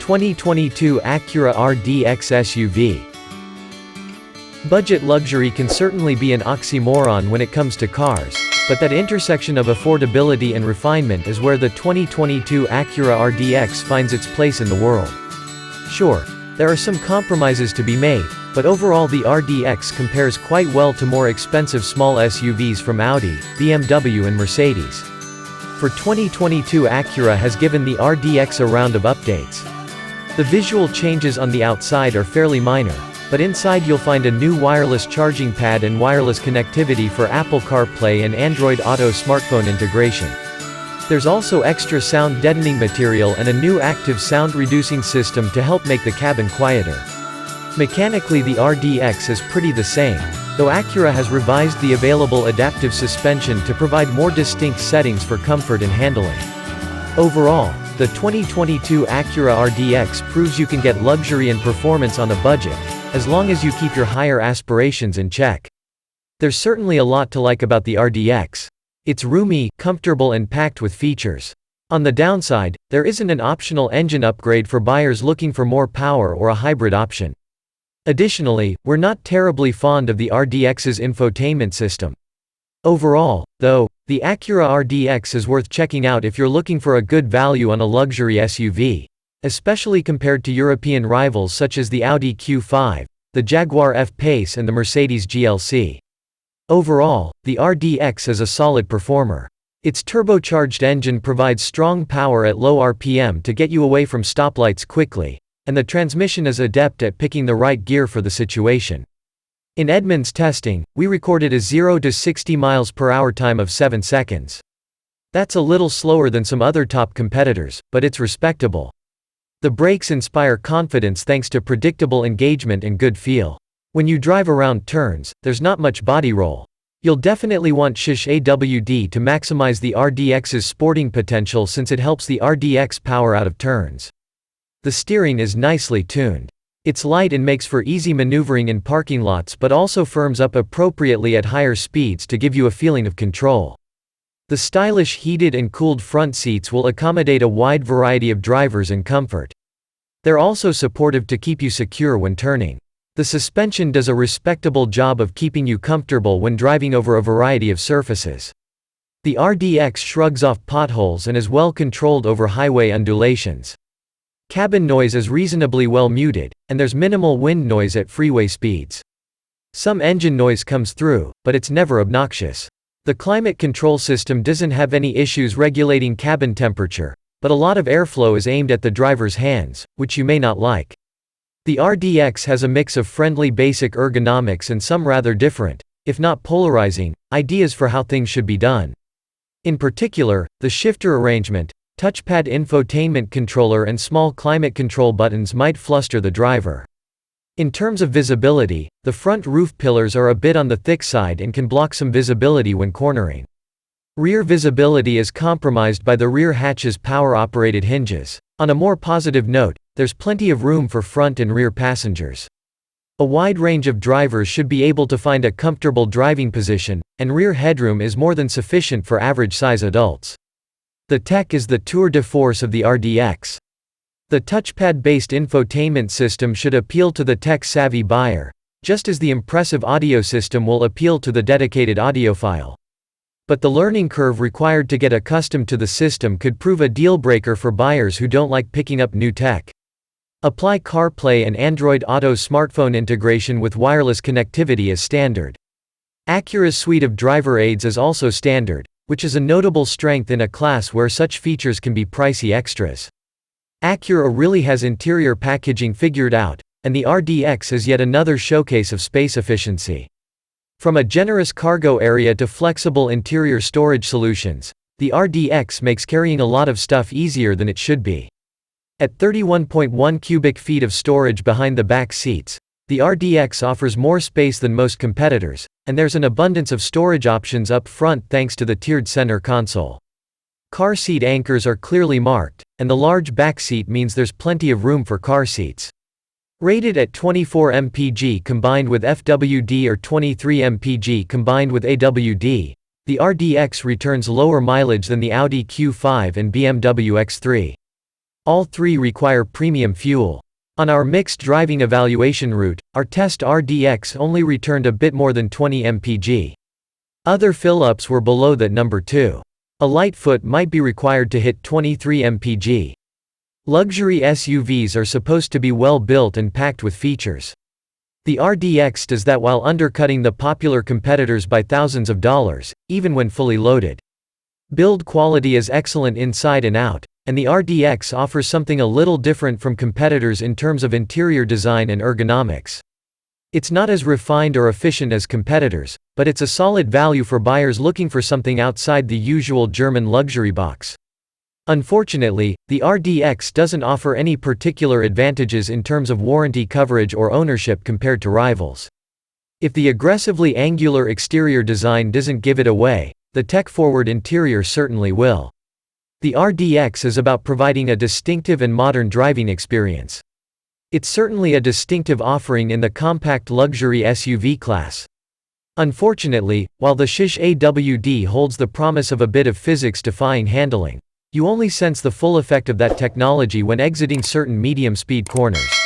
2022 Acura RDX SUV. Budget luxury can certainly be an oxymoron when it comes to cars, but that intersection of affordability and refinement is where the 2022 Acura RDX finds its place in the world. Sure, there are some compromises to be made, but overall the RDX compares quite well to more expensive small SUVs from Audi, BMW and Mercedes. For 2022 Acura has given the RDX a round of updates. The visual changes on the outside are fairly minor, but inside you'll find a new wireless charging pad and wireless connectivity for Apple CarPlay and Android Auto smartphone integration. There's also extra sound deadening material and a new active sound reducing system to help make the cabin quieter. Mechanically the RDX is pretty the same, though Acura has revised the available adaptive suspension to provide more distinct settings for comfort and handling. Overall, the 2022 Acura RDX proves you can get luxury and performance on a budget, as long as you keep your higher aspirations in check. There's certainly a lot to like about the RDX. It's roomy, comfortable and packed with features. On the downside, there isn't an optional engine upgrade for buyers looking for more power or a hybrid option. Additionally, we're not terribly fond of the RDX's infotainment system. Overall, though, the Acura RDX is worth checking out if you're looking for a good value on a luxury SUV, especially compared to European rivals such as the Audi Q5, the Jaguar F-Pace and the Mercedes GLC. Overall, the RDX is a solid performer. Its turbocharged engine provides strong power at low RPM to get you away from stoplights quickly, and the transmission is adept at picking the right gear for the situation. In Edmunds testing, we recorded a 0 to 60 miles per hour time of 7 seconds. That's a little slower than some other top competitors, but it's respectable. The brakes inspire confidence thanks to predictable engagement and good feel. When you drive around turns, there's not much body roll. You'll definitely want shish AWD to maximize the RDX's sporting potential since it helps the RDX power out of turns. The steering is nicely tuned. It's light and makes for easy maneuvering in parking lots but also firms up appropriately at higher speeds to give you a feeling of control. The stylish heated and cooled front seats will accommodate a wide variety of drivers and comfort. They're also supportive to keep you secure when turning. The suspension does a respectable job of keeping you comfortable when driving over a variety of surfaces. The RDX shrugs off potholes and is well controlled over highway undulations. Cabin noise is reasonably well muted, and there's minimal wind noise at freeway speeds. Some engine noise comes through, but it's never obnoxious. The climate control system doesn't have any issues regulating cabin temperature, but a lot of airflow is aimed at the driver's hands, which you may not like. The RDX has a mix of friendly basic ergonomics and some rather different, if not polarizing, ideas for how things should be done. In particular, the shifter arrangement, touchpad infotainment controller and small climate control buttons might fluster the driver. In terms of visibility, the front roof pillars are a bit on the thick side and can block some visibility when cornering. Rear visibility is compromised by the rear hatch's power-operated hinges. On a more positive note, there's plenty of room for front and rear passengers. A wide range of drivers should be able to find a comfortable driving position, and rear headroom is more than sufficient for average-size adults. The tech is the tour de force of the RDX. The touchpad-based infotainment system should appeal to the tech-savvy buyer, just as the impressive audio system will appeal to the dedicated audiophile. But the learning curve required to get accustomed to the system could prove a deal-breaker for buyers who don't like picking up new tech. Apply CarPlay and Android Auto smartphone integration with wireless connectivity as standard. Acura's suite of driver aids is also standard, which is a notable strength in a class where such features can be pricey extras. Acura really has interior packaging figured out, and the RDX is yet another showcase of space efficiency. From a generous cargo area to flexible interior storage solutions, the RDX makes carrying a lot of stuff easier than it should be. At 31.1 cubic feet of storage behind the back seats, the RDX offers more space than most competitors, and there's an abundance of storage options up front thanks to the tiered center console. Car seat anchors are clearly marked, and the large back seat means there's plenty of room for car seats. Rated at 24 mpg combined with FWD or 23 mpg combined with AWD, the RDX returns lower mileage than the Audi Q5 and BMW X3. All three require premium fuel. On our mixed driving evaluation route, our test RDX only returned a bit more than 20 mpg. Other fill-ups were below that number too. A Lightfoot might be required to hit 23 mpg. Luxury SUVs are supposed to be well built and packed with features. The RDX does that while undercutting the popular competitors by thousands of dollars, even when fully loaded. Build quality is excellent inside and out, and the RDX offers something a little different from competitors in terms of interior design and ergonomics. It's not as refined or efficient as competitors, but it's a solid value for buyers looking for something outside the usual German luxury box. Unfortunately, the RDX doesn't offer any particular advantages in terms of warranty coverage or ownership compared to rivals. If the aggressively angular exterior design doesn't give it away, the tech-forward interior certainly will. The RDX is about providing a distinctive and modern driving experience. It's certainly a distinctive offering in the compact luxury SUV class. Unfortunately, while the Shish AWD holds the promise of a bit of physics-defying handling, you only sense the full effect of that technology when exiting certain medium-speed corners.